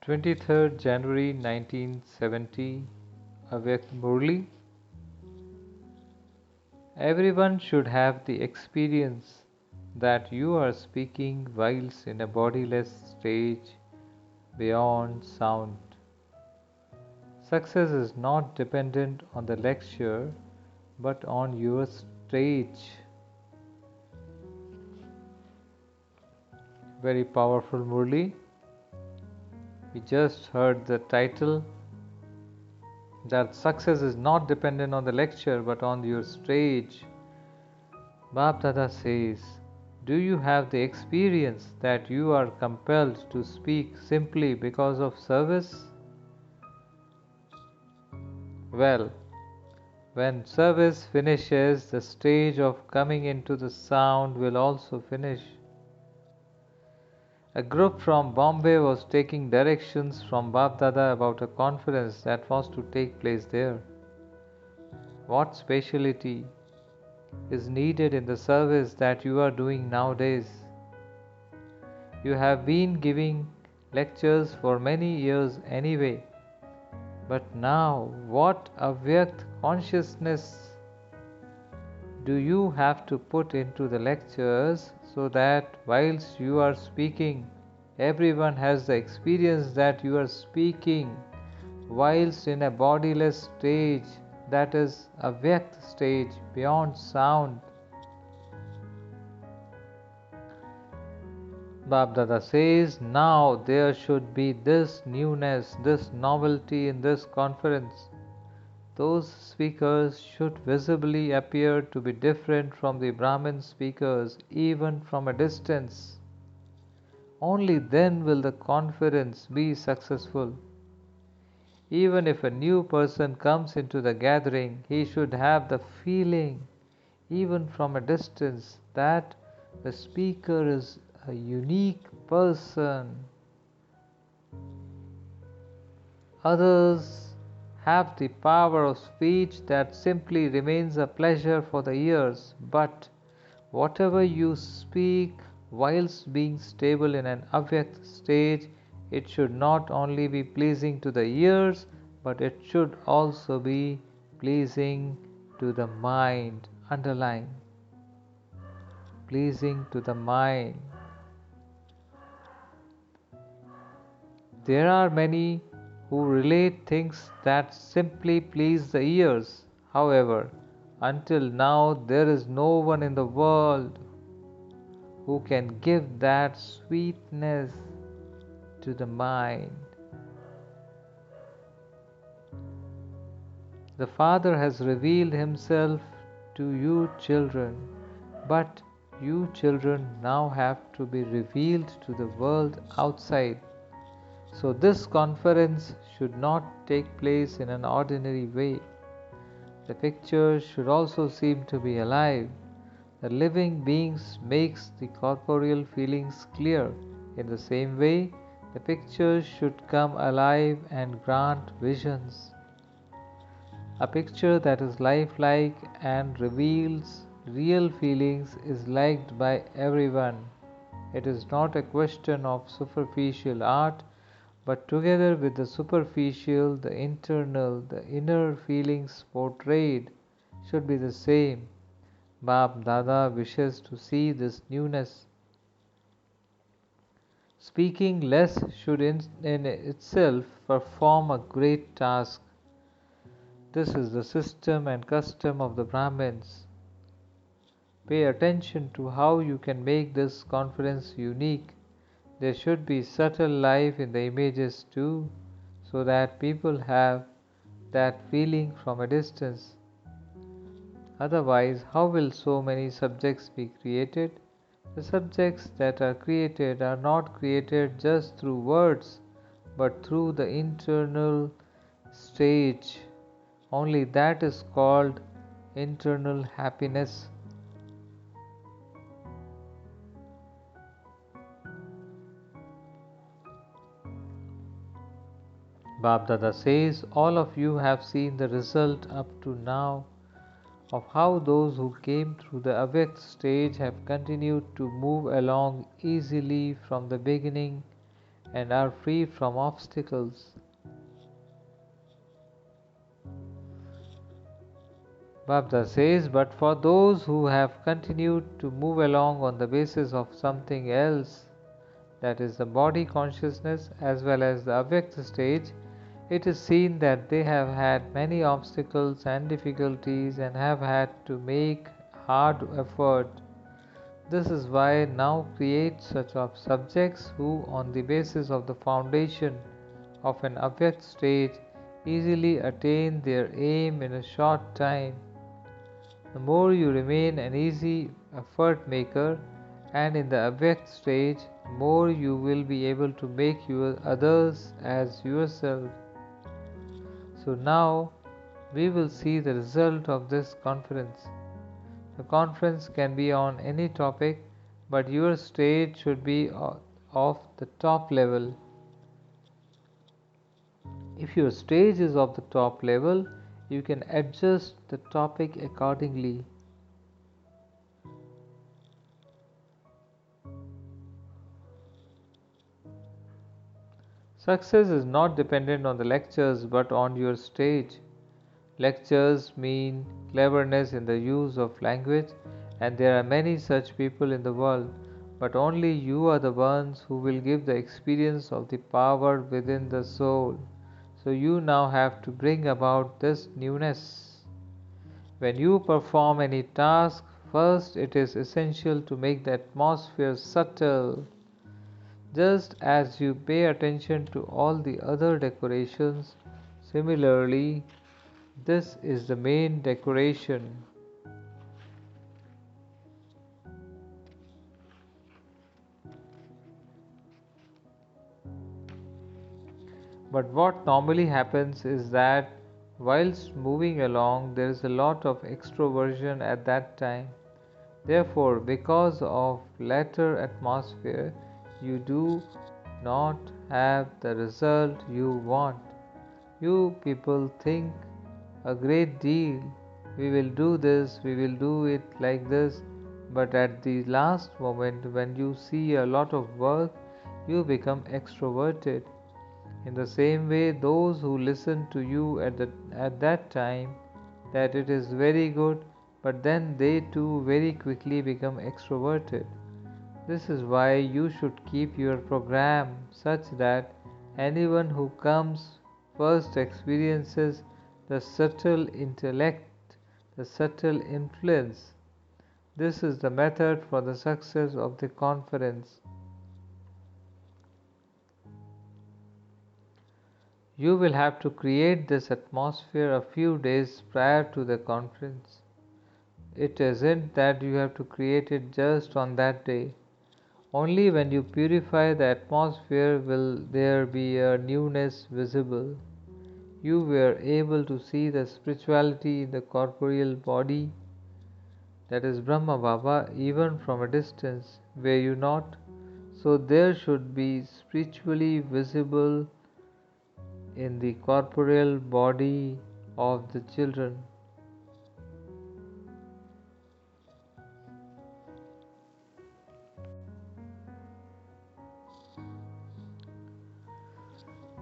23rd January 1970, Avyakt Murli. Everyone should have the experience that you are speaking whilst in a bodiless stage beyond sound. Success is not dependent on the lecture but on your stage. Very powerful, Murli. We just heard the title that success is not dependent on the lecture but on your stage. Bab Dada says, do you have the experience that you are compelled to speak simply because of service? Well, when service finishes, the stage of coming into the sound will also finish. A group from Bombay was taking directions from Bab Dada about a conference that was to take place there. What speciality is needed in the service that you are doing nowadays? You have been giving lectures for many years anyway. But now, what Avyakt consciousness do you have to put into the lectures so that whilst you are speaking, everyone has the experience that you are speaking whilst in a bodiless stage, that is Avyakt stage beyond sound? Bab Dada says, now there should be this newness, this novelty in this conference. Those speakers should visibly appear to be different from the Brahmin speakers, even from a distance. Only then will the conference be successful. Even if a new person comes into the gathering, he should have the feeling, even from a distance, that the speaker is a unique person. Others have the power of speech that simply remains a pleasure for the ears, but whatever you speak whilst being stable in an Avyakt stage, it should not only be pleasing to the ears, but it should also be pleasing to the mind. Underline, pleasing to the mind. There are many who relate things that simply please the ears. However, until now there is no one in the world who can give that sweetness to the mind. The Father has revealed Himself to you children, but you children now have to be revealed to the world outside. So this conference should not take place in an ordinary way. The picture should also seem to be alive. The living beings makes the corporeal feelings clear. In the same way, the picture should come alive and grant visions. A picture that is lifelike and reveals real feelings is liked by everyone. It is not a question of superficial art, but together with the superficial, the internal, the inner feelings portrayed should be the same. Bab Dada wishes to see this newness. Speaking less should in itself perform a great task. This is the system and custom of the Brahmins. Pay attention to how you can make this conference unique. There should be subtle life in the images too, so that people have that feeling from a distance. Otherwise, how will so many subjects be created? The subjects that are created are not created just through words, but through the internal stage. Only that is called internal happiness. Bab Dada says, all of you have seen the result up to now of how those who came through the Avyakt stage have continued to move along easily from the beginning and are free from obstacles. Babda says, but for those who have continued to move along on the basis of something else, that is the body consciousness as well as the Avyakt stage, it is seen that they have had many obstacles and difficulties and have had to make hard effort. This is why now create such of subjects who, on the basis of the foundation of an Avyakt stage, easily attain their aim in a short time. The more you remain an easy effort maker and in the Avyakt stage, the more you will be able to make your others as yourself. So now we will see the result of this conference. The conference can be on any topic, but your stage should be of the top level. If your stage is of the top level, you can adjust the topic accordingly. Success is not dependent on the lectures but on your stage. Lectures mean cleverness in the use of language, and there are many such people in the world, but only you are the ones who will give the experience of the power within the soul. So you now have to bring about this newness. When you perform any task, first it is essential to make the atmosphere subtle. Just as you pay attention to all the other decorations, similarly, this is the main decoration. But what normally happens is that whilst moving along, there is a lot of extroversion at that time. Therefore, because of latter atmosphere, you do not have the result you want. You people think a great deal. We will do this, we will do it like this. But at the last moment, when you see a lot of work, you become extroverted. In the same way, those who listen to you at that time, that it is very good, but then they too very quickly become extroverted. This is why you should keep your program such that anyone who comes first experiences the subtle intellect, the subtle influence. This is the method for the success of the conference. You will have to create this atmosphere a few days prior to the conference. It isn't that you have to create it just on that day. Only when you purify the atmosphere will there be a newness visible. You were able to see the spirituality in the corporeal body, that is Brahma Baba, even from a distance, were you not? So there should be spiritually visible in the corporeal body of the children.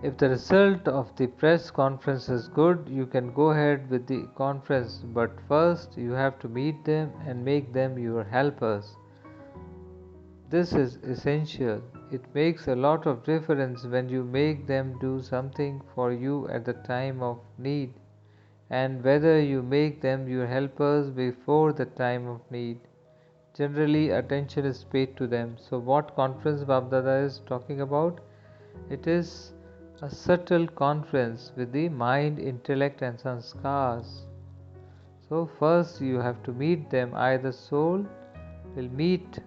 If the result of the press conference is good, you can go ahead with the conference, but first you have to meet them and make them your helpers. This is essential. It makes a lot of difference when you make them do something for you at the time of need, and whether you make them your helpers before the time of need. Generally, attention is paid to them. So, what conference Babdada is talking about? It is a subtle conference with the mind, intellect, and sanskars. So, first you have to meet them. I, the soul, will meet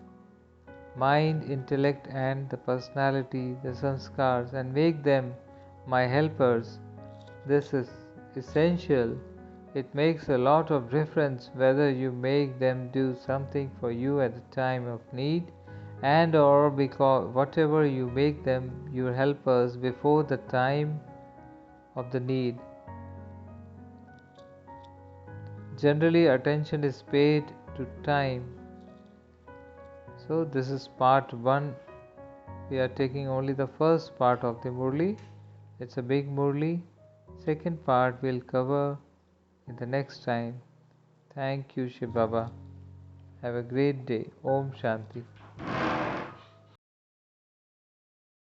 mind, intellect, and the personality, the sanskars, and make them my helpers. This is essential. It makes a lot of difference whether you make them do something for you at the time of need and or because whatever you make them your helpers before the time of the need. Generally, attention is paid to time. So this is part 1 We are taking only the first part of the Murli. It's a big Murli. Second part we'll cover in the next time. Thank you, Shiv Baba. Have a great day. Om Shanti.